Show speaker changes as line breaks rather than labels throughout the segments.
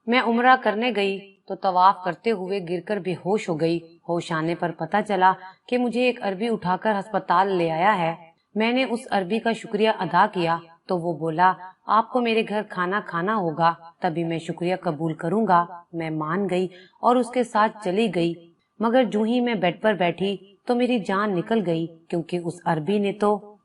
मैं उम्रा करने गई तो तवाफ करते हुए गिरकर बेहोश हो गई। होश आने पर पता चला कि मुझे एक अरबी उठाकर अस्पताल ले आया है। मैंने उस अरबी का शुक्रिया अदा किया तो वो बोला, आपको मेरे घर खाना खाना होगा, तभी मैं शुक्रिया कबूल करूंगा। मैं मान गई और उसके साथ चली गई। मगर जो ही मैं बेड पर बैठी तो मेरी जान निकल गई, क्योंकि उस अरबी ने तो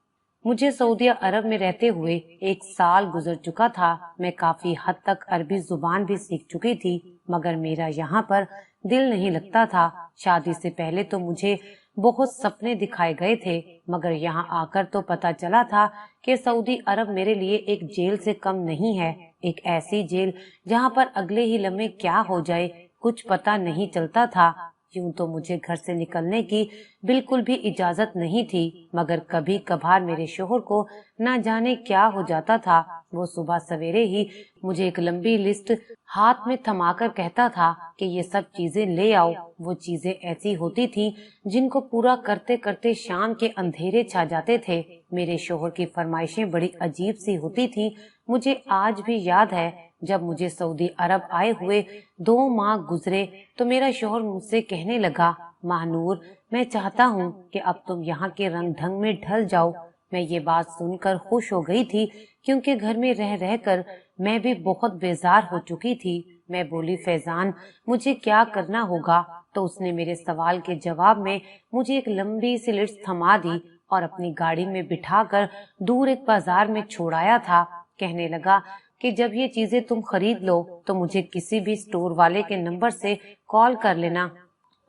मुझे सऊदी अरब में रहते हुए 1 साल गुजर चुका था। मैं काफी हद तक अरबी जुबान भी सीख चुकी थी, मगर मेरा यहाँ पर दिल नहीं लगता था। शादी से पहले तो मुझे बहुत सपने दिखाए गए थे, मगर यहाँ आकर तो पता चला था कि सऊदी अरब मेरे लिए एक जेल से कम नहीं है। एक ऐसी जेल जहाँ पर अगले ही लम्हे क्या हो जाए कुछ पता नहीं चलता था। यूं तो मुझे घर से निकलने की बिल्कुल भी इजाजत नहीं थी, मगर कभी कभार मेरे शोहर को न जाने क्या हो जाता था। वो सुबह सवेरे ही मुझे एक लंबी लिस्ट हाथ में थमाकर कहता था कि ये सब चीजें ले आओ। वो चीजें ऐसी होती थी जिनको पूरा करते करते शाम के अंधेरे छा जाते थे। मेरे शोहर की फरमाइशें बड़ी अजीब सी होती थी। मुझे आज भी याद है, जब मुझे सऊदी अरब आए हुए 2 माह गुजरे तो मेरा शोहर मुझसे कहने लगा, महानूर, मैं चाहता हूँ कि अब तुम यहाँ के रंग ढंग में ढल जाओ। मैं ये बात सुनकर खुश हो गई थी, क्योंकि घर में रह रहकर मैं भी बहुत बेजार हो चुकी थी। मैं बोली, फैजान, मुझे क्या करना होगा? तो उसने मेरे सवाल के जवाब में मुझे एक लंबी सी लिस्ट थमा दी और अपनी गाड़ी में बिठाकर दूर एक बाजार में छोड़ाया था। कहने लगा कि जब ये चीजें तुम खरीद लो तो मुझे किसी भी स्टोर वाले के नंबर से कॉल कर लेना,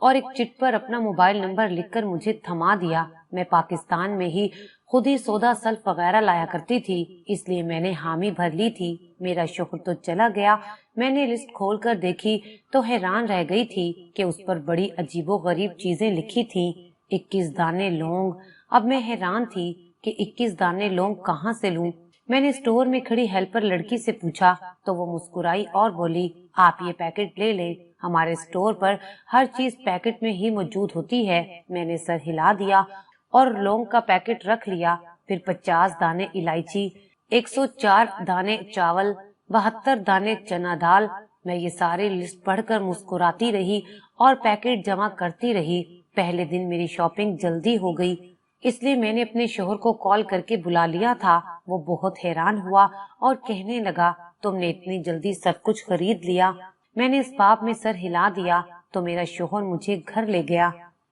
और एक चिट पर अपना मोबाइल नंबर लिखकर मुझे थमा दिया। मैं पाकिस्तान में ही खुद ही सौदा सल्फ वगैरह लाया करती थी, इसलिए मैंने हामी भर ली थी। मेरा शोहर तो चला गया। मैंने लिस्ट खोलकर देखी तो हैरान रह गई थी कि उस पर बड़ी अजीबो गरीब चीजें लिखी थी। 21 दाने लौंग। अब मैं हैरान थी कि 21 दाने लौंग कहाँ से लूं। मैंने स्टोर में खड़ी हेल्पर लड़की से पूछा तो वो मुस्कुराई और बोली, आप ये पैकेट ले लें, हमारे स्टोर पर हर चीज पैकेट में ही मौजूद होती है। मैंने सर हिला दिया और लौंग का पैकेट रख लिया। फिर 50 दाने इलायची, 104 दाने चावल, 72 दाने चना दाल। मैं ये सारी लिस्ट पढ़कर मुस्कुराती रही और पैकेट जमा करती रही। पहले दिन मेरी शॉपिंग जल्दी हो गई, इसलिए मैंने अपने शोहर को कॉल करके बुला लिया था। वो बहुत हैरान हुआ और कहने लगा, तुमने इतनी जल्दी सब कुछ खरीद लिया? मैंने इस बात में सर हिला दिया तो मेरा शोहर मुझे घर ले गया।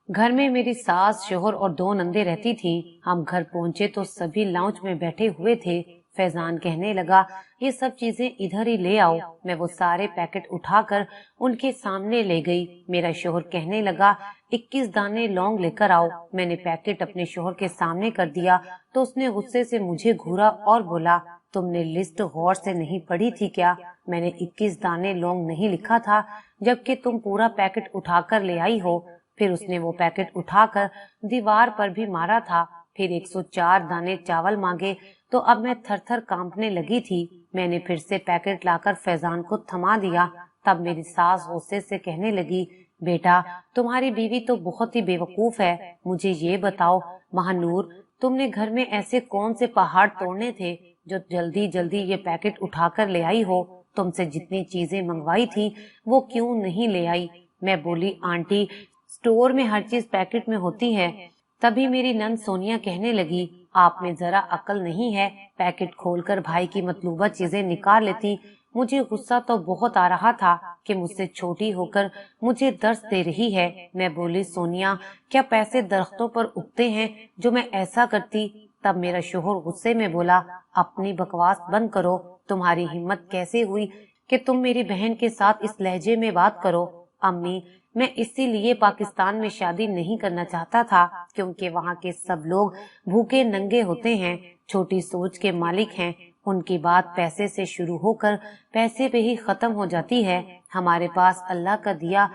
घर में मेरी सास, शोहर और 2 नंदे रहती थी। हम घर पहुंचे तो सभी लाउंज में बैठे हुए थे। फैजान कहने लगा, ये सब चीजें इधर ही ले आओ। मैं वो सारे पैकेट उठाकर उनके सामने ले गई। मेरा शोहर कहने लगा, 21 दाने लौंग लेकर आओ। मैंने पैकेट अपने शोहर के सामने कर दिया तो उसने गुस्से से मुझे घूरा और बोला, तुमने लिस्ट गौर से नहीं पढ़ी थी क्या? मैंने 21 दाने लौंग नहीं लिखा था, जबकि तुम पूरा पैकेट उठाकर ले आई हो। फिर उसने वो पैकेट उठाकर दीवार पर भी मारा था। फिर 104 दाने चावल मांगे तो अब मैं थर थर कांपने लगी थी। मैंने फिर से पैकेट लाकर फैजान को थमा दिया। तब मेरी सास गुस्से से कहने लगी, बेटा, तुम्हारी बीवी तो बहुत ही बेवकूफ है। मुझे ये बताओ महानूर, तुमने घर में ऐसे कौन से पहाड़ तोड़ने थे जो जल्दी जल्दी ये पैकेट उठाकर ले आई हो? तुमसे जितनी चीजें मंगवाई थी वो क्यों नहीं ले आई? मैं बोली, आंटी, स्टोर में हर चीज पैकेट में होती है। तभी मेरी नंद सोनिया कहने लगी, आप में जरा अकल नहीं है? पैकेट खोलकर भाई की मतलूबा चीजें निकाल लेती। मुझे गुस्सा तो बहुत आ रहा था कि मुझसे छोटी होकर मुझे दर्द दे रही है। मैं बोली, सोनिया, क्या पैसे दरख्तों पर उगते हैं जो मैं ऐसा करती? तब मेरा शोहर गुस्से में बोला, अपनी बकवास बंद करो। तुम्हारी हिम्मत कैसे हुई कि तुम मेरी बहन के साथ इस लहजे में बात करो? अम्मी, मैं इसीलिए पाकिस्तान में शादी नहीं करना चाहता था, क्योंकि वहाँ के सब लोग भूखे नंगे होते हैं, छोटी सोच के मालिक हैं। उनकी बात पैसे से शुरू होकर पैसे पे ही खत्म हो जाती है। हमारे पास अल्लाह का दिया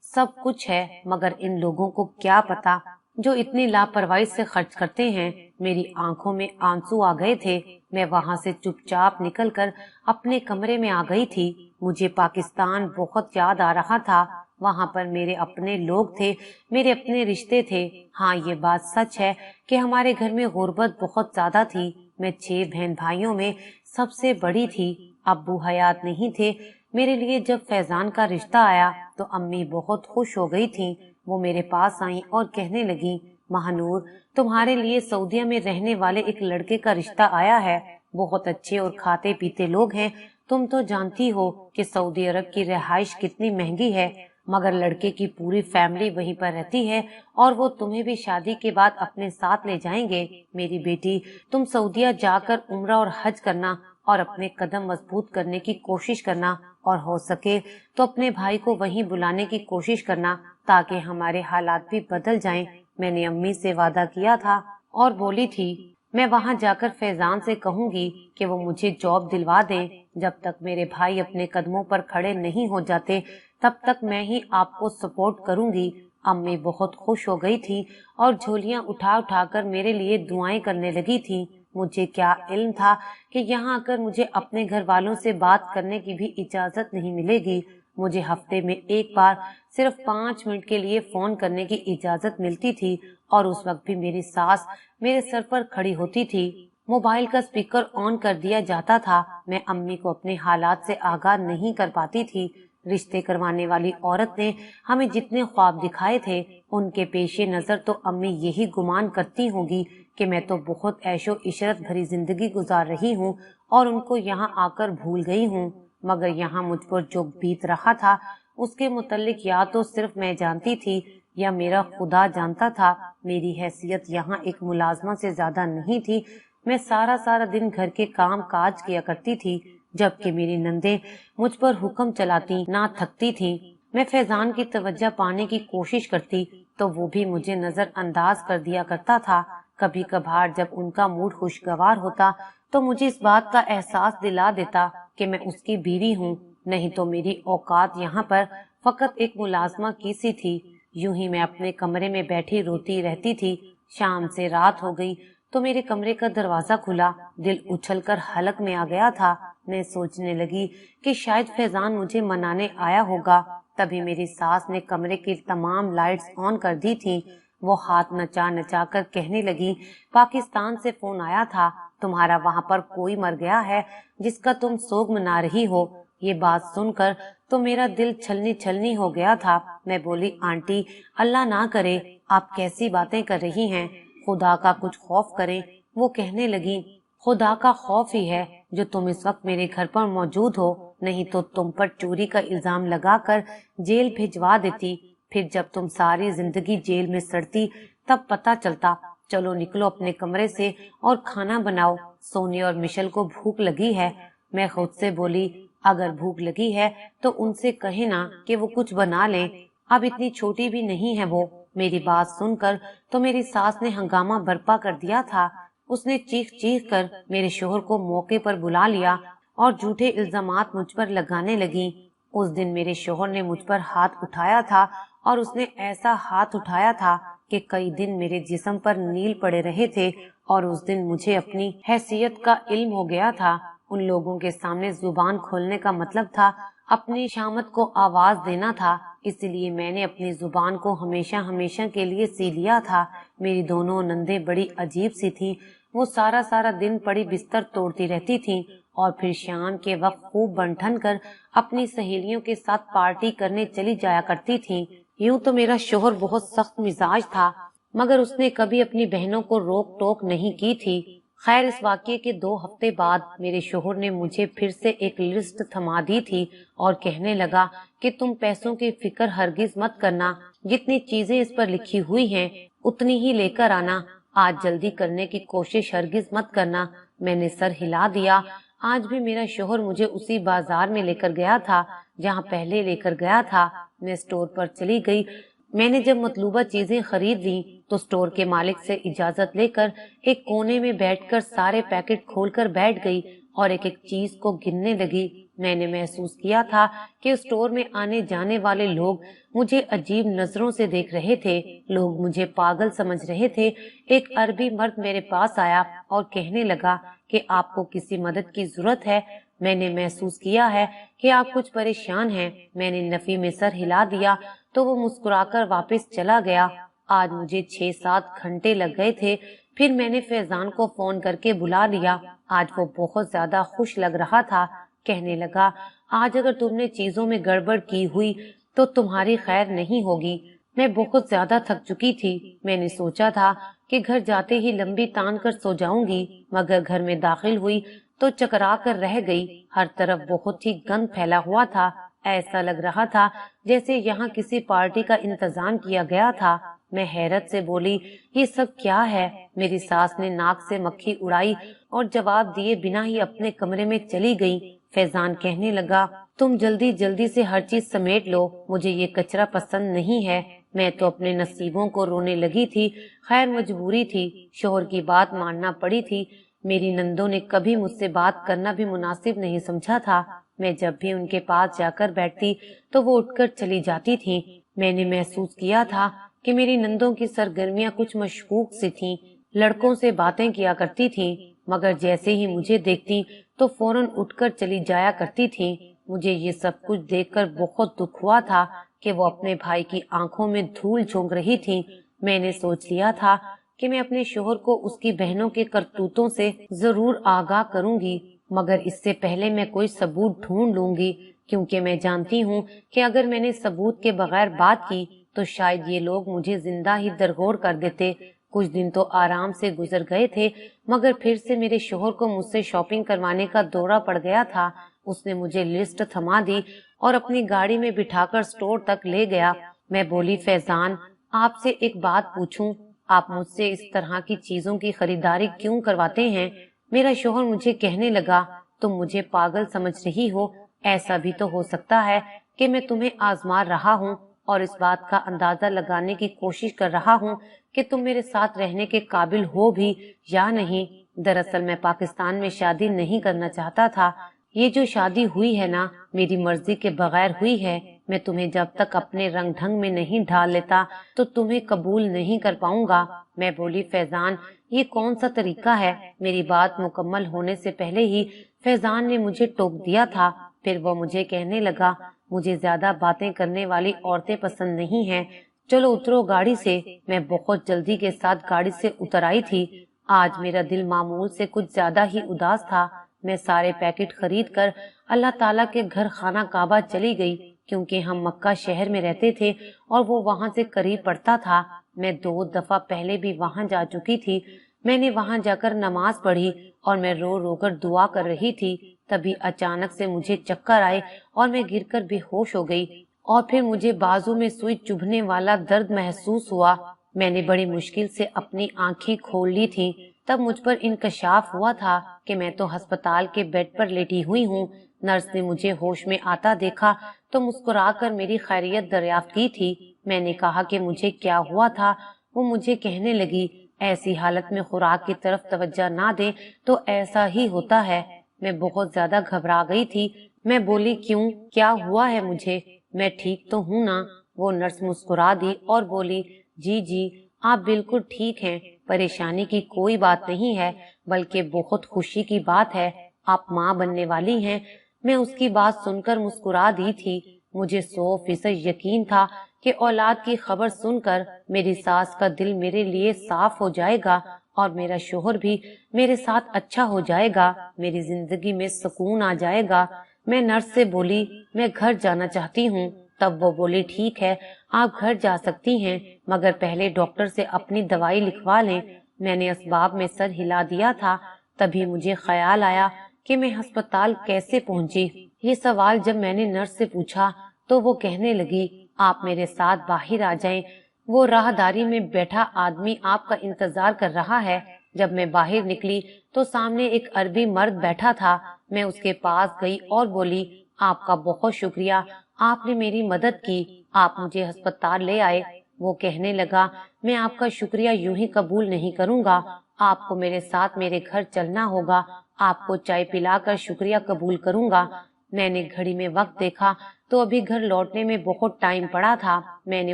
सब कुछ है, मगर इन लोगों को क्या पता जो इतनी लापरवाही से खर्च करते हैं। मेरी आंखों में आंसू आ गए थे। मैं वहाँ से चुपचाप निकलकर अपने कमरे में आ गई थी। मुझे पाकिस्तान बहुत याद आ रहा था। वहाँ पर मेरे अपने लोग थे, मेरे अपने रिश्ते थे। हाँ, ये बात सच है कि हमारे घर में गुर्बत बहुत ज्यादा थी। मैं 6 बहन भाइयों में सबसे बड़ी थी। अब्बू हयात नहीं थे, मेरे लिए जब फैजान का रिश्ता आया तो अम्मी बहुत खुश हो गई थीं। वो मेरे पास आईं और कहने लगी, महानूर, तुम्हारे लिए सऊदीया में रहने वाले एक लड़के का रिश्ता आया है। बहुत अच्छे और खाते पीते लोग हैं। तुम तो जानती हो कि सऊदी अरब की रिहाइश कितनी महंगी है, मगर लड़के की पूरी फैमिली वहीं पर रहती है और वो तुम्हें भी शादी के बाद अपने साथ ले जाएंगे। मेरी बेटी, तुम सऊदीया जाकर उम्रा और हज करना और अपने कदम मजबूत करने की कोशिश करना, और हो सके तो अपने भाई को वहीं बुलाने की कोशिश करना ताकि हमारे हालात भी बदल जाएं। मैंने अम्मी से वादा किया था और बोली थी मैं वहां जाकर फैजान से कहूंगी कि वो मुझे जॉब दिलवा दें। जब तक मेरे भाई अपने कदमों पर खड़े नहीं हो जाते तब तक मैं ही आपको सपोर्ट करूंगी। अम्मी बहुत खुश हो गई थी और झोलियां उठा उठाकर मेरे लिए दुआएं करने लगी थी। मुझे क्या इल्म था कि यहाँ आकर मुझे अपने घर वालों से बात करने की भी इजाजत नहीं मिलेगी। मुझे हफ्ते में एक बार सिर्फ 5 मिनट के लिए फोन करने की इजाजत मिलती थी और उस वक्त भी मेरी सास मेरे सर पर खड़ी होती थी। मोबाइल का स्पीकर ऑन कर दिया जाता था। मैं अम्मी को अपने हालात से आगाह नहीं कर पाती थी। रिश्ते करवाने वाली औरत ने हमें जितने ख्वाब दिखाए थे उनके पेशे नजर तो अम्मी यही गुमान करती होंगी कि मैं तो बहुत ऐशो इशरत भरी जिंदगी गुजार रही हूँ और उनको यहाँ आकर भूल गई हूँ। मगर यहाँ मुझ पर जो बीत रहा था उसके मुतल्लिक या तो सिर्फ मैं जानती थी या मेरा खुदा जानता था। मेरी हैसियत यहाँ एक मुलाजमा से ज्यादा नहीं थी। मैं सारा सारा दिन घर के काम काज किया करती थी, जबकि मेरी नंदे मुझ पर हुक्म चलाती ना थकती थी। मैं फैजान की तवज्जो पाने की कोशिश करती तो वो भी मुझे नजरअंदाज कर दिया करता था। कभी कभार जब उनका मूड खुशगवार होता तो मुझे इस बात का एहसास दिला देता कि मैं उसकी बीवी हूँ, नहीं तो मेरी औकात यहाँ पर फकत एक मुलाजमा की सी थी। यूं ही मैं अपने कमरे में बैठी रोती रहती थी। शाम से रात हो गई तो मेरे कमरे का दरवाजा खुला। दिल उछलकर हलक में आ गया था। मैं सोचने लगी कि शायद फैजान मुझे मनाने आया होगा। तभी मेरी सास ने कमरे की तमाम लाइट्स ऑन कर दी थी। वो हाथ नचा नचा कर कहने लगी, पाकिस्तान से फोन आया था, तुम्हारा वहाँ पर कोई मर गया है जिसका तुम सोग मना रही हो। ये बात सुनकर तो मेरा दिल छलनी छलनी हो गया था। मैं बोली, आंटी, अल्लाह ना करे, आप कैसी बातें कर रही हैं, खुदा का कुछ खौफ करें। वो कहने लगी, खुदा का खौफ ही है जो तुम इस वक्त मेरे घर पर मौजूद हो, नहीं तो तुम पर चोरी का इल्जाम लगाकर जेल भिजवा देती। फिर जब तुम सारी जिंदगी जेल में सड़ती तब पता चलता। चलो निकलो अपने कमरे से और खाना बनाओ, सोनी और मिशेल को भूख लगी है। मैं खुद से बोली, अगर भूख लगी है तो उनसे कहे ना कि वो कुछ बना लें, अब इतनी छोटी भी नहीं है वो। मेरी बात सुनकर तो मेरी सास ने हंगामा बर्पा कर दिया था। उसने चीख चीख कर मेरे शोहर को मौके पर बुला लिया और झूठे इल्जामात मुझ पर लगाने लगी। उस दिन मेरे शोहर ने मुझ पर हाथ उठाया था और उसने ऐसा हाथ उठाया था कि कई दिन मेरे जिस्म पर नील पड़े रहे थे। और उस दिन मुझे अपनी हैसियत का इल्म हो गया था। उन लोगों के सामने जुबान खोलने का मतलब था अपनी शामत को आवाज देना था। इसलिए मैंने अपनी जुबान को हमेशा हमेशा के लिए सी लिया था। मेरी दोनों नंदे बड़ी अजीब सी थी। वो सारा सारा दिन पड़ी बिस्तर तोड़ती रहती थी और फिर शाम के वक्त खूब बंठन कर अपनी सहेलियों के साथ पार्टी करने चली जाया करती थी। यूं तो मेरा शोहर बहुत सख्त मिजाज था, मगर उसने कभी अपनी बहनों को रोक टोक नहीं की थी। खैर, इस वाक़ये के 2 हफ्ते बाद मेरे शोहर ने मुझे फिर से एक लिस्ट थमा दी थी और कहने लगा कि तुम पैसों की फिक्र हरगिज मत करना, जितनी चीजें इस पर लिखी हुई हैं उतनी ही लेकर आना, आज जल्दी करने की कोशिश हरगिज मत करना। मैंने सर हिला दिया। आज भी मेरा शोहर मुझे उसी बाजार में लेकर गया था जहाँ पहले लेकर गया था। मैं स्टोर पर चली गई। मैंने जब मतलूबा चीजें खरीद ली तो स्टोर के मालिक से इजाजत लेकर एक कोने में बैठकर सारे पैकेट खोलकर बैठ गई और एक एक चीज को गिनने लगी। मैंने महसूस किया था कि स्टोर में आने जाने वाले लोग मुझे अजीब नजरों से देख रहे थे। लोग मुझे पागल समझ रहे थे। एक अरबी मर्द मेरे पास आया और कहने लगा कि आपको किसी मदद की जरूरत है। मैंने महसूस किया है कि आप कुछ परेशान हैं। मैंने नफी में सर हिला दिया तो वो मुस्कुराकर वापस चला गया। आज मुझे 6-7 घंटे लग गए थे। फिर मैंने फैजान को फोन करके बुला लिया। आज वो बहुत ज्यादा खुश लग रहा था। कहने लगा, آج اگر تم نے چیزوں میں گڑبڑ کی ہوئی تو تمہاری خیر نہیں ہوگی۔ میں بہت زیادہ تھک چکی تھی۔ میں نے سوچا تھا کہ گھر جاتے ہی لمبی تان کر سو جاؤں گی، مگر گھر میں داخل ہوئی تو چکرا کر رہ گئی۔ ہر طرف بہت ہی گند پھیلا ہوا تھا۔ ایسا لگ رہا تھا جیسے یہاں کسی پارٹی کا انتظام کیا گیا تھا۔ میں حیرت سے بولی، یہ سب کیا ہے؟ میری ساس نے ناک سے مکھی اڑائی اور جواب دیے بنا ہی اپنے کمرے میں چلی گئی۔ فیضان کہنے لگا، تم جلدی جلدی سے ہر چیز سمیٹ لو، مجھے یہ کچرا پسند نہیں ہے۔ میں تو اپنے نصیبوں کو رونے لگی تھی۔ خیر مجبوری تھی، شوہر کی بات ماننا پڑی تھی۔ میری نندوں نے کبھی مجھ سے بات کرنا بھی مناسب نہیں سمجھا تھا۔ میں جب بھی ان کے پاس جا کر بیٹھتی تو وہ اٹھ کر چلی جاتی تھی۔ میں نے محسوس کیا تھا کہ میری نندوں کی سرگرمیاں کچھ مشکوک سی تھیں۔ لڑکوں سے باتیں کیا کرتی تھیں، مگر جیسے ہی مجھے دیکھتی تو فوراً اٹھ کر چلی جایا کرتی تھیں۔ مجھے یہ سب کچھ دیکھ کر بہت دکھ ہوا تھا کہ وہ اپنے بھائی کی آنکھوں میں دھول جھونک رہی تھیں۔ میں نے سوچ لیا تھا کہ میں اپنے شوہر کو اس کی بہنوں کے کرتوتوں سے ضرور آگاہ کروں گی، مگر اس سے پہلے میں کوئی ثبوت ڈھونڈ لوں گی، کیونکہ میں جانتی ہوں کہ اگر میں نے ثبوت کے بغیر بات کی تو شاید یہ لوگ مجھے زندہ ہی درگور کر دیتے۔ کچھ دن تو آرام سے گزر گئے تھے، مگر پھر سے میرے شوہر کو مجھ سے شاپنگ کروانے کا دورہ پڑ گیا تھا۔ اس نے مجھے لسٹ تھما دی اور اپنی گاڑی میں بٹھا کر اسٹور تک لے گیا۔ میں بولی، فیضان، آپ سے ایک بات پوچھوں؟ آپ مجھ سے اس طرح کی چیزوں کی خریداری کیوں کرواتے ہیں؟ میرا شوہر مجھے کہنے لگا، تم مجھے پاگل سمجھ رہی ہو؟ ایسا بھی تو ہو سکتا ہے کہ میں تمہیں آزما رہا ہوں اور اس بات کا اندازہ لگانے کی کوشش کر رہا ہوں کہ تم میرے ساتھ رہنے کے قابل ہو بھی یا نہیں۔ دراصل میں پاکستان میں شادی نہیں کرنا چاہتا تھا۔ یہ جو شادی ہوئی ہے نا، میری مرضی کے بغیر ہوئی ہے۔ میں تمہیں جب تک اپنے رنگ ڈھنگ میں نہیں ڈھال لیتا تو تمہیں قبول نہیں کر پاؤں گا۔ میں بولی، فیضان، یہ کون سا طریقہ ہے؟ میری بات مکمل ہونے سے پہلے ہی فیضان نے مجھے ٹوک دیا تھا۔ پھر وہ مجھے کہنے لگا، مجھے زیادہ باتیں کرنے والی عورتیں پسند نہیں ہیں، چلو اترو گاڑی سے۔ میں بہت جلدی کے ساتھ گاڑی سے اتر آئی تھی۔ آج میرا دل معمول سے کچھ زیادہ ہی اداس تھا۔ میں سارے پیکٹ خرید کر اللہ تعالیٰ کے گھر خانہ کعبہ چلی گئی، کیونکہ ہم مکہ شہر میں رہتے تھے اور وہ وہاں سے قریب پڑتا تھا۔ میں 2 دفعہ پہلے بھی وہاں جا چکی تھی۔ میں نے وہاں جا کر نماز پڑھی اور میں رو رو کر دعا کر رہی تھی۔ تبھی اچانک سے مجھے چکر آئے اور میں گر کر بے ہوش ہو گئی، اور پھر مجھے بازو میں سوئی چبھنے والا درد محسوس ہوا۔ میں نے بڑی مشکل سے اپنی آنکھیں کھول لی تھیں۔ تب مجھ پر انکشاف ہوا تھا کہ میں تو ہسپتال کے بیڈ پر لیٹی ہوئی ہوں۔ نرس نے مجھے ہوش میں آتا دیکھا تو مسکرا کر میری خیریت دریافت کی تھی۔ میں نے کہا کہ مجھے کیا ہوا تھا۔ وہ مجھے کہنے لگی، ایسی حالت میں خوراک کی طرف توجہ نہ دیں تو ایسا ہی ہوتا ہے۔ میں بہت زیادہ گھبرا گئی تھی۔ میں بولی، کیوں؟ کیا ہوا ہے مجھے؟ میں ٹھیک تو ہوں نا؟ وہ نرس مسکرا دی اور بولی، جی آپ بالکل ٹھیک ہیں، پریشانی کی کوئی بات نہیں ہے، بلکہ بہت خوشی کی بات ہے، آپ ماں بننے والی ہیں۔ میں اس کی بات سن کر مسکرا دی تھی۔ مجھے 100% یقین تھا کہ اولاد کی خبر سن کر میری ساس کا دل میرے لیے صاف ہو جائے گا اور میرا شوہر بھی میرے ساتھ اچھا ہو جائے گا، میری زندگی میں سکون آ جائے گا۔ میں نرس سے بولی، میں گھر جانا چاہتی ہوں۔ تب وہ بولی، ٹھیک ہے، آپ گھر جا سکتی ہیں، مگر پہلے ڈاکٹر سے اپنی دوائی لکھوا لیں۔ میں نے اسباب میں سر ہلا دیا تھا۔ تبھی مجھے خیال آیا کہ میں ہسپتال کیسے پہنچی۔ یہ سوال جب میں نے نرس سے پوچھا تو وہ کہنے لگی، آپ میرے ساتھ باہر آ جائیں، وہ راہداری میں بیٹھا آدمی آپ کا انتظار کر رہا ہے۔ جب میں باہر نکلی تو سامنے ایک عربی مرد بیٹھا تھا۔ میں اس کے پاس گئی اور بولی، آپ کا بہت شکریہ، آپ نے میری مدد کی، آپ مجھے ہسپتال لے آئے۔ وہ کہنے لگا، میں آپ کا شکریہ یوں ہی قبول نہیں کروں گا، آپ کو میرے ساتھ میرے گھر چلنا ہوگا، آپ کو چائے پلا کر شکریہ قبول کروں گا۔ میں نے گھڑی میں وقت دیکھا تو ابھی گھر لوٹنے میں بہت ٹائم پڑا تھا۔ میں نے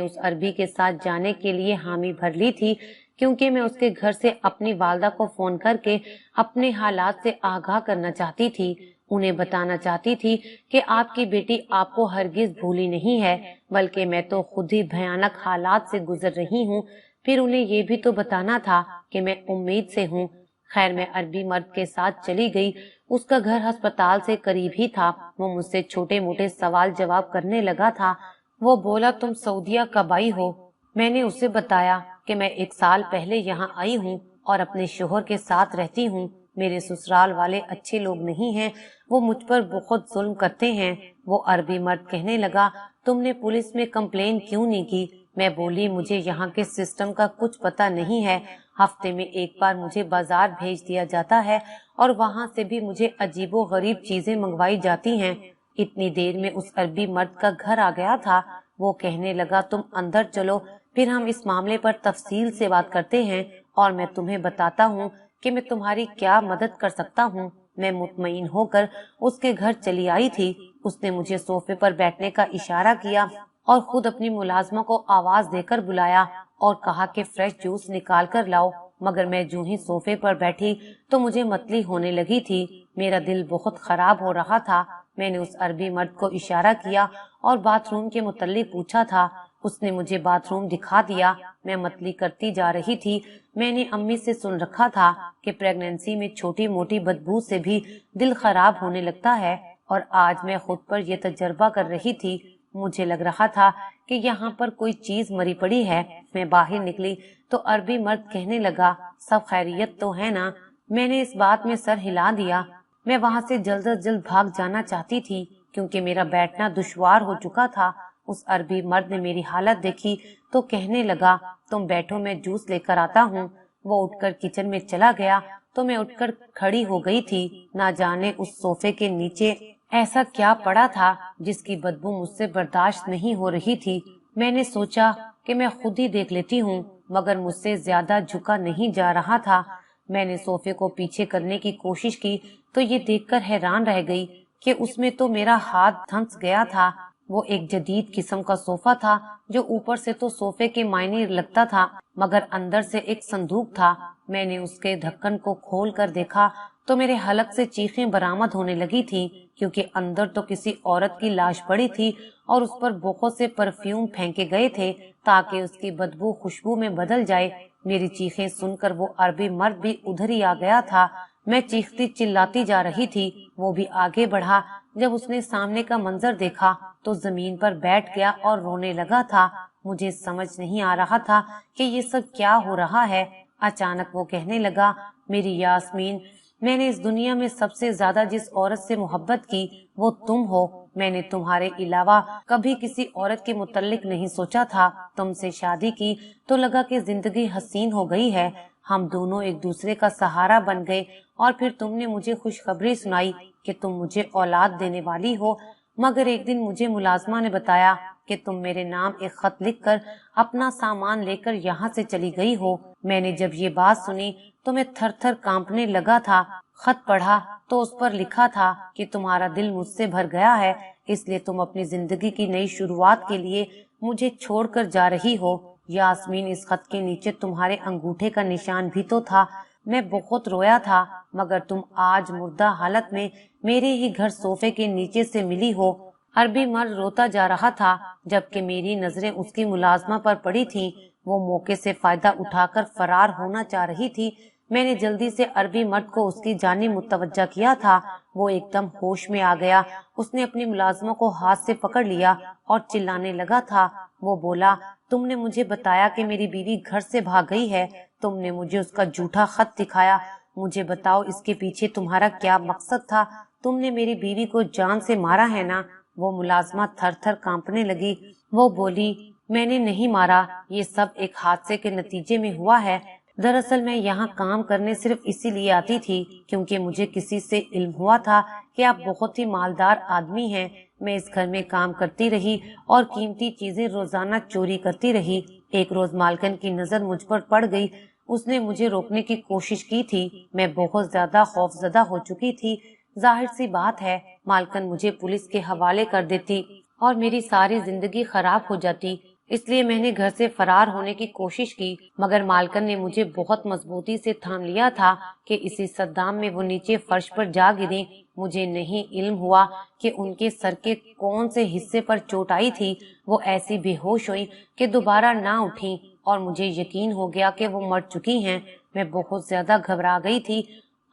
اس عربی کے ساتھ جانے کے لیے حامی بھر لی تھی، کیونکہ میں اس کے گھر سے اپنی والدہ کو فون کر کے اپنے حالات سے آگاہ کرنا چاہتی تھی۔ انہیں بتانا چاہتی تھی کہ آپ کی بیٹی آپ کو ہرگز بھولی نہیں ہے، بلکہ میں تو خود ہی بھیانک حالات سے گزر رہی ہوں۔ پھر انہیں یہ بھی تو بتانا تھا کہ میں امید سے ہوں۔ خیر، میں عربی مرد کے ساتھ چلی گئی۔ उसका घर अस्पताल से करीब ही था। वो मुझसे छोटे मोटे सवाल जवाब करने लगा था। वो बोला, तुम सऊदीया कब आई हो? मैंने उसे बताया कि मैं 1 साल पहले यहाँ आई हूँ और अपने शोहर के साथ रहती हूँ। मेरे ससुराल वाले अच्छे लोग नहीं हैं, वो मुझ पर बहुत जुल्म करते हैं। वो अरबी मर्द कहने लगा, तुमने पुलिस में कंप्लेन क्यों नहीं की? मैं बोली, मुझे यहाँ के सिस्टम का कुछ पता नहीं है। हफ्ते में एक बार मुझे बाजार भेज दिया जाता है और वहाँ से भी मुझे अजीबो गरीब चीजें मंगवाई जाती हैं। इतनी देर में उस अरबी मर्द का घर आ गया था। वो कहने लगा, तुम अंदर चलो, फिर हम इस मामले पर तफसील से बात करते हैं और मैं तुम्हें बताता हूँ कि मैं तुम्हारी क्या मदद कर सकता हूँ। मैं मुतमईन होकर उसके घर चली आई थी। उसने मुझे सोफे पर बैठने का इशारा किया और खुद अपनी मुलाजमा को आवाज देकर बुलाया और कहा कि फ्रेश जूस निकाल कर लाओ। मगर मैं जूं ही सोफे पर बैठी तो मुझे मतली होने लगी थी। मेरा दिल बहुत खराब हो रहा था। मैंने उस अरबी मर्द को इशारा किया और बाथरूम के मुतल्लिक पूछा था। उसने मुझे बाथरूम दिखा दिया। मैं मतली करती जा रही थी। मैंने अम्मी से सुन रखा था कि प्रेगनेंसी में छोटी मोटी बदबू से भी दिल खराब होने लगता है और आज मैं खुद पर यह तजर्बा कर रही थी। मुझे लग रहा था कि यहाँ पर कोई चीज मरी पड़ी है। मैं बाहर निकली तो अरबी मर्द कहने लगा, सब खैरियत तो है ना? मैंने इस बात में सर हिला दिया। मैं वहाँ से जल्द अज जल्द भाग जाना चाहती थी क्योंकि मेरा बैठना दुश्वार हो चुका था। उस अरबी मर्द ने मेरी हालत देखी तो कहने लगा, तुम बैठो, मैं जूस लेकर आता हूँ। वो उठकर किचन में चला गया तो मैं उठकर खड़ी हो गई थी। ना जाने उस सोफे के नीचे ऐसा क्या पड़ा था जिसकी बदबू मुझसे बर्दाश्त नहीं हो रही थी। मैंने सोचा कि मैं खुद ही देख लेती हूँ, मगर मुझसे ज्यादा झुका नहीं जा रहा था। मैंने सोफे को पीछे करने की कोशिश की तो ये देखकर हैरान रह गई कि उसमें तो मेरा हाथ धंस गया था। वो एक जदीद किस्म का सोफा था जो ऊपर से तो सोफे के मायने लगता था मगर अंदर से एक संदूक था। मैंने उसके ढक्कन को खोल कर देखा तो मेरे हलक से चीखें बरामद होने लगी थी क्योंकि अंदर तो किसी औरत की लाश पड़ी थी और उस पर बहुत से परफ्यूम फेंके गए थे ताकि उसकी बदबू खुशबू में बदल जाए। मेरी चीखें सुनकर वो अरबी मर्द भी उधर ही आ गया था। मैं चीखती चिल्लाती जा रही थी, वो भी आगे बढ़ा। जब उसने सामने का मंजर देखा तो जमीन पर बैठ गया और रोने लगा था। मुझे समझ नहीं आ रहा था कि ये सब क्या हो रहा है। अचानक वो कहने लगा, मेरी यास्मीन, मैंने इस दुनिया में सबसे ज्यादा जिस औरत से मोहब्बत की वो तुम हो। मैंने तुम्हारे अलावा कभी किसी औरत के मुतल्लिक नहीं सोचा था। तुमसे शादी की तो लगा कि जिंदगी हसीन हो गई है। हम दोनों एक दूसरे का सहारा बन गए और फिर तुमने मुझे खुशखबरी सुनाई कि तुम मुझे औलाद देने वाली हो। मगर एक दिन मुझे मुलाजमा ने बताया कि तुम मेरे नाम एक खत लिखकर अपना सामान लेकर यहाँ से चली गई हो। मैंने जब ये बात सुनी तो मैं थर थर कांपने लगा था। खत पढ़ा तो उस पर लिखा था कि तुम्हारा दिल मुझसे भर गया है, इसलिए तुम अपनी जिंदगी की नई शुरुआत के लिए मुझे छोड़कर जा रही हो। यास्मीन, इस खत के नीचे तुम्हारे अंगूठे का निशान भी तो था। मैं बहुत रोया था, मगर तुम आज मुर्दा हालत में मेरे ही घर सोफे के नीचे से मिली हो। अरबी मर्द रोता जा रहा था जबकि मेरी नजरें उसकी मुलाजमा पर पड़ी थी। वो मौके से फायदा उठाकर फरार होना चाह रही थी। मैंने जल्दी से अरबी मर्द को उसकी जानिब मुतवज्जा किया था। वो एकदम होश में आ गया। उसने अपनी मुलाजमा को हाथ से पकड़ लिया और चिल्लाने लगा था। वो बोला, तुमने मुझे बताया कि मेरी बीवी घर से भाग गई है। तुमने मुझे उसका झूठा खत दिखाया। मुझे बताओ, इसके पीछे तुम्हारा क्या मकसद था? तुमने मेरी बीवी को जान से मारा है ना? वो मुलाजमा थर थर कांपने लगी। वो बोली, मैंने नहीं मारा, ये सब एक हादसे के नतीजे में हुआ है। दरअसल मैं यहाँ काम करने सिर्फ इसीलिए आती थी क्योंकि मुझे किसी से इल्म हुआ था कि आप बहुत ही मालदार आदमी हैं। मैं इस घर में काम करती रही और कीमती चीजें रोजाना चोरी करती रही। एक रोज मालकन की नजर मुझ पर पड़ गई। उसने मुझे रोकने की कोशिश की थी। मैं बहुत ज्यादा खौफजदा हो चुकी थी। जाहिर सी बात है, मालकन मुझे पुलिस के हवाले कर देती और मेरी सारी जिंदगी खराब हो जाती। इसलिए मैंने घर से फरार होने की कोशिश की, मगर मालकन ने मुझे बहुत मजबूती से थाम लिया था कि इसी सद्दाम में वो नीचे फर्श पर जा गिरी। मुझे नहीं इल्म हुआ कि उनके सर के कौन से हिस्से पर चोट आई थी। वो ऐसी बेहोश हुई कि दोबारा ना उठी और मुझे यकीन हो गया कि वो मर चुकी हैं। मैं बहुत ज्यादा घबरा गई थी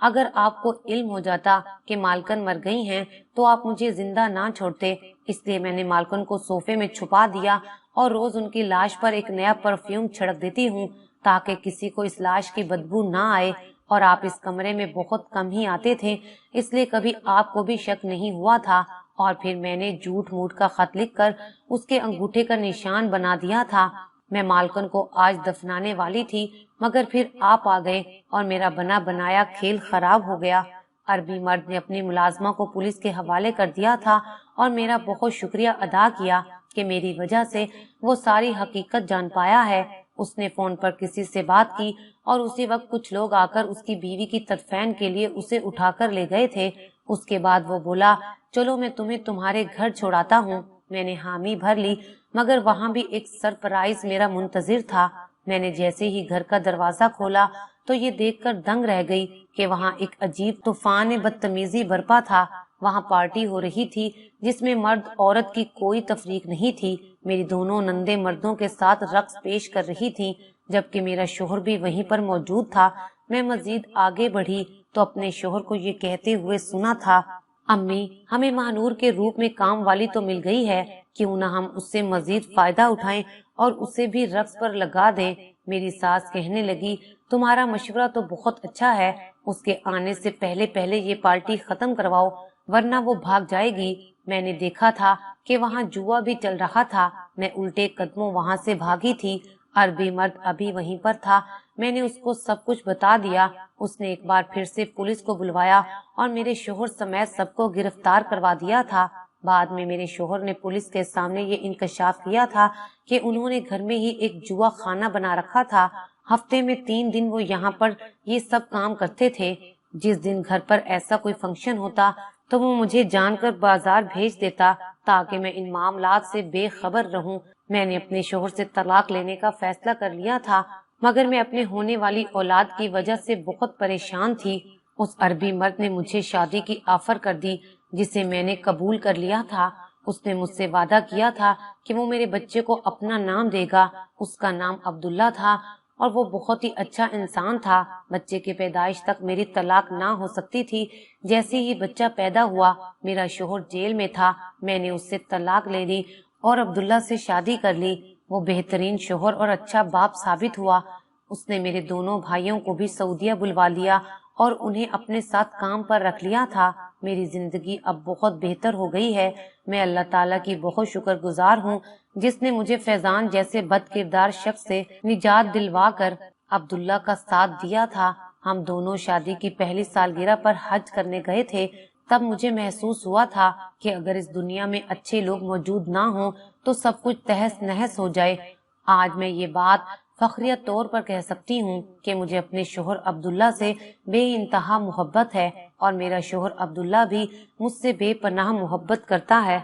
اگر آپ کو علم ہو جاتا کہ مالکن مر گئی ہیں تو آپ مجھے زندہ نہ چھوڑتے، اس لیے میں نے مالکن کو صوفے میں چھپا دیا اور روز ان کی لاش پر ایک نیا پرفیوم چھڑک دیتی ہوں تاکہ کسی کو اس لاش کی بدبو نہ آئے، اور آپ اس کمرے میں بہت کم ہی آتے تھے، اس لیے کبھی آپ کو بھی شک نہیں ہوا تھا۔ اور پھر میں نے جھوٹ موٹ کا خط لکھ کر اس کے انگوٹھے کا نشان بنا دیا تھا۔ میں مالکن کو آج دفنانے والی تھی مگر پھر آپ آ گئے اور میرا بنا بنایا کھیل خراب ہو گیا۔ عربی مرد نے اپنی ملازمہ کو پولیس کے حوالے کر دیا تھا اور میرا بہت شکریہ ادا کیا کہ میری وجہ سے وہ ساری حقیقت جان پایا ہے۔ اس نے فون پر کسی سے بات کی اور اسی وقت کچھ لوگ آ کر اس کی بیوی کی تدفین کے لیے اسے اٹھا کر لے گئے تھے۔ اس کے بعد وہ بولا، چلو میں تمہیں تمہارے گھر چھوڑاتا ہوں۔ میں نے حامی بھر لی مگر وہاں بھی ایک سرپرائز میرا منتظر تھا۔ میں نے جیسے ہی گھر کا دروازہ کھولا تو یہ دیکھ کر دنگ رہ گئی کہ وہاں ایک عجیب طوفان بدتمیزی برپا تھا۔ وہاں پارٹی ہو رہی تھی جس میں مرد عورت کی کوئی تفریق نہیں تھی۔ میری دونوں نندے مردوں کے ساتھ رقص پیش کر رہی تھی جبکہ میرا شوہر بھی وہیں پر موجود تھا۔ میں مزید آگے بڑھی تو اپنے شوہر کو یہ کہتے ہوئے سنا تھا، امی ہمیں مہنور کے روپ میں کام والی تو مل گئی ہے، کیوں نہ ہم اس سے مزید فائدہ اٹھائیں اور اسے بھی رقص پر لگا دیں۔ میری ساس کہنے لگی، تمہارا مشورہ تو بہت اچھا ہے، اس کے آنے سے پہلے پہلے یہ پارٹی ختم کرواؤ ورنہ وہ بھاگ جائے گی۔ میں نے دیکھا تھا کہ وہاں جوا بھی چل رہا تھا۔ میں الٹے قدموں وہاں سے بھاگی تھی۔ عربی مرد ابھی وہیں پر تھا۔ میں نے اس کو سب کچھ بتا دیا۔ اس نے ایک بار پھر سے پولیس کو بلوایا اور میرے شوہر سمیت سب کو گرفتار کروا دیا تھا۔ بعد میں میرے شوہر نے پولیس کے سامنے یہ انکشاف کیا تھا کہ انہوں نے گھر میں ہی ایک جوا خانہ بنا رکھا تھا۔ ہفتے میں 3 دن وہ یہاں پر یہ سب کام کرتے تھے۔ جس دن گھر پر ایسا کوئی فنکشن ہوتا تو وہ مجھے جان کر بازار بھیج دیتا تاکہ میں ان معاملات سے بے خبر رہوں۔ میں نے اپنے شوہر سے طلاق لینے کا فیصلہ کر لیا تھا مگر میں اپنے ہونے والی اولاد کی وجہ سے بہت پریشان تھی۔ اس عربی مرد نے مجھے شادی کی آفر کر دی جسے میں نے قبول کر لیا تھا۔ اس نے مجھ سے وعدہ کیا تھا کہ وہ میرے بچے کو اپنا نام دے گا۔ اس کا نام عبداللہ تھا اور وہ بہت ہی اچھا انسان تھا۔ بچے کی پیدائش تک میری طلاق نہ ہو سکتی تھی۔ جیسے ہی بچہ پیدا ہوا میرا شوہر جیل میں تھا، میں نے اس سے طلاق لے لی اور عبداللہ سے شادی کر لی۔ وہ بہترین شوہر اور اچھا باپ ثابت ہوا۔ اس نے میرے دونوں بھائیوں کو بھی سعودیہ بلوا لیا اور انہیں اپنے ساتھ کام پر رکھ لیا تھا۔ میری زندگی اب بہت بہتر ہو گئی ہے۔ میں اللہ تعالیٰ کی بہت شکر گزار ہوں جس نے مجھے فیضان جیسے بد کردار شخص سے نجات دلوا کر عبداللہ کا ساتھ دیا تھا۔ ہم دونوں شادی کی پہلی سالگرہ پر حج کرنے گئے تھے۔ تب مجھے محسوس ہوا تھا کہ اگر اس دنیا میں اچھے لوگ موجود نہ ہوں تو سب کچھ تہس نہس ہو جائے۔ آج میں یہ بات فخریہ طور پر کہہ سکتی ہوں کہ مجھے اپنے شوہر عبداللہ سے بے انتہا محبت ہے اور میرا شوہر عبداللہ بھی مجھ سے بے پناہ محبت کرتا ہے۔